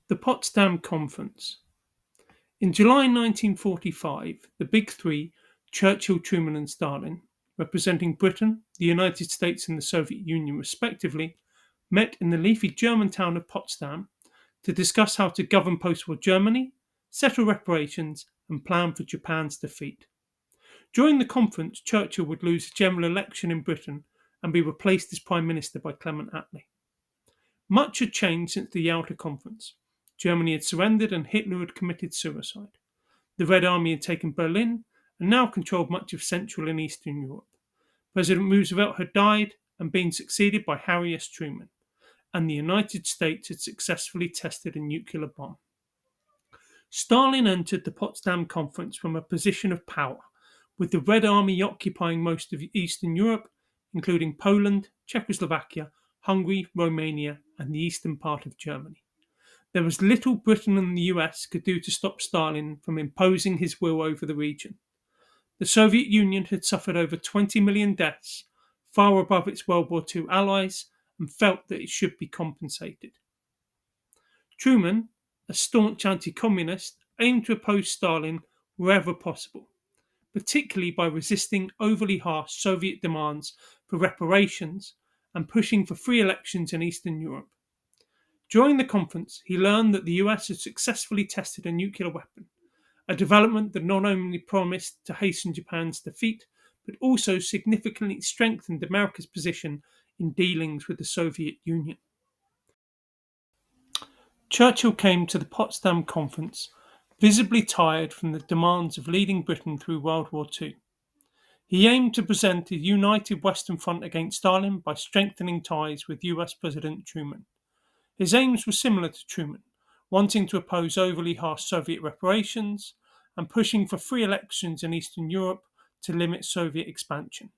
The Potsdam Conference. In July 1945, the Big Three, Churchill, Truman, and Stalin, representing Britain, the United States, and the Soviet Union respectively, met in the leafy German town of Potsdam to discuss how to govern post war Germany, settle reparations, and plan for Japan's defeat. During the conference, Churchill would lose a general election in Britain and be replaced as Prime Minister by Clement Attlee. Much had changed since the Yalta Conference. Germany had surrendered and Hitler had committed suicide. The Red Army had taken Berlin and now controlled much of Central and Eastern Europe. President Roosevelt had died and been succeeded by Harry S. Truman, and the United States had successfully tested a nuclear bomb. Stalin entered the Potsdam Conference from a position of power, with the Red Army occupying most of Eastern Europe, including Poland, Czechoslovakia, Hungary, Romania, and the eastern part of Germany. There was little Britain and the US could do to stop Stalin from imposing his will over the region. The Soviet Union had suffered over 20 million deaths, far above its World War II allies, and felt that it should be compensated. Truman, a staunch anti-communist, aimed to oppose Stalin wherever possible, particularly by resisting overly harsh Soviet demands for reparations and pushing for free elections in Eastern Europe. During the conference, he learned that the US had successfully tested a nuclear weapon, a development that not only promised to hasten Japan's defeat, but also significantly strengthened America's position in dealings with the Soviet Union. Churchill came to the Potsdam Conference visibly tired from the demands of leading Britain through World War II. He aimed to present a united Western Front against Stalin by strengthening ties with US President Truman. His aims were similar to Truman, wanting to oppose overly harsh Soviet reparations and pushing for free elections in Eastern Europe to limit Soviet expansion.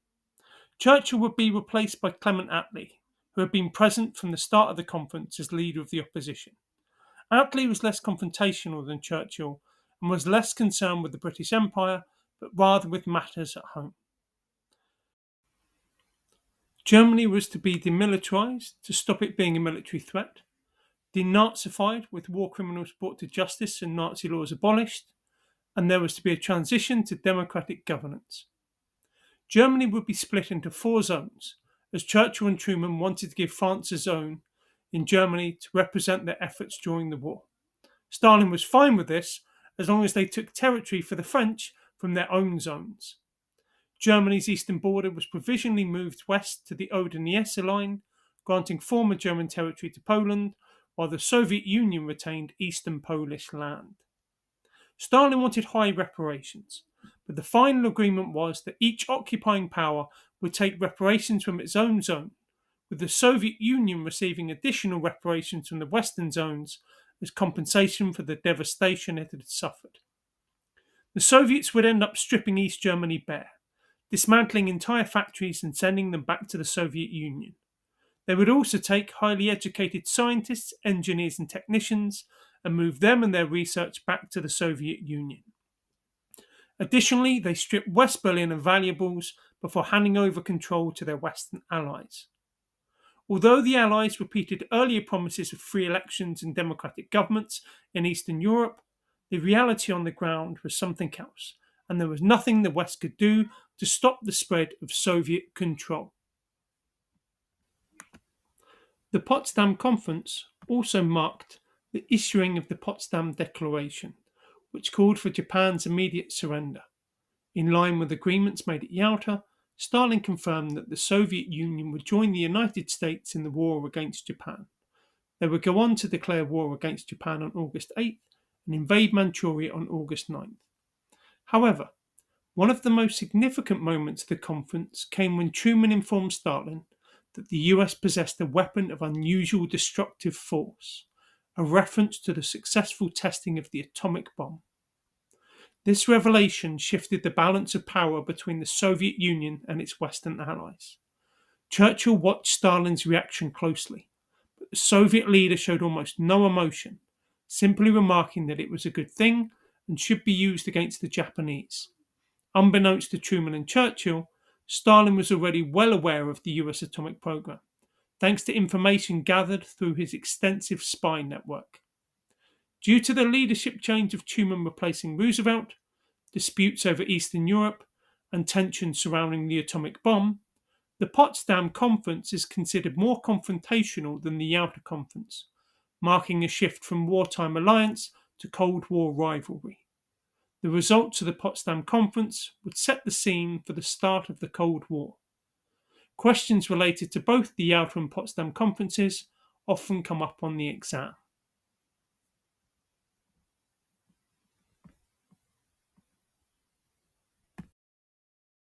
Churchill would be replaced by Clement Attlee, who had been present from the start of the conference as leader of the opposition. Attlee was less confrontational than Churchill and was less concerned with the British Empire, but rather with matters at home. Germany was to be demilitarized to stop it being a military threat, denazified with war criminals brought to justice and Nazi laws abolished, and there was to be a transition to democratic governance. Germany would be split into 4 zones, as Churchill and Truman wanted to give France a zone in Germany to represent their efforts during the war. Stalin was fine with this, as long as they took territory for the French from their own zones. Germany's eastern border was provisionally moved west to the Oder-Neisse line, granting former German territory to Poland, while the Soviet Union retained eastern Polish land. Stalin wanted high reparations, but the final agreement was that each occupying power would take reparations from its own zone, with the Soviet Union receiving additional reparations from the western zones as compensation for the devastation it had suffered. The Soviets would end up stripping East Germany bare, dismantling entire factories and sending them back to the Soviet Union. They would also take highly educated scientists, engineers, and technicians and move them and their research back to the Soviet Union. Additionally, they stripped West Berlin of valuables before handing over control to their Western allies. Although the Allies repeated earlier promises of free elections and democratic governments in Eastern Europe, the reality on the ground was something else, and there was nothing the West could do to stop the spread of Soviet control. The Potsdam Conference also marked the issuing of the Potsdam Declaration, which called for Japan's immediate surrender. In line with agreements made at Yalta, Stalin confirmed that the Soviet Union would join the United States in the war against Japan. They would go on to declare war against Japan on August 8th and invade Manchuria on August 9th. However, one of the most significant moments of the conference came when Truman informed Stalin that the US possessed a weapon of unusual destructive force, a reference to the successful testing of the atomic bomb. This revelation shifted the balance of power between the Soviet Union and its Western allies. Churchill watched Stalin's reaction closely, but the Soviet leader showed almost no emotion, simply remarking that it was a good thing and should be used against the Japanese. Unbeknownst to Truman and Churchill, Stalin was already well aware of the US atomic program, thanks to information gathered through his extensive spy network. Due to the leadership change of Truman replacing Roosevelt, disputes over Eastern Europe, and tensions surrounding the atomic bomb, the Potsdam Conference is considered more confrontational than the Yalta Conference, marking a shift from wartime alliance to Cold War rivalry. The results of the Potsdam Conference would set the scene for the start of the Cold War. Questions related to both the Yalta and Potsdam conferences often come up on the exam.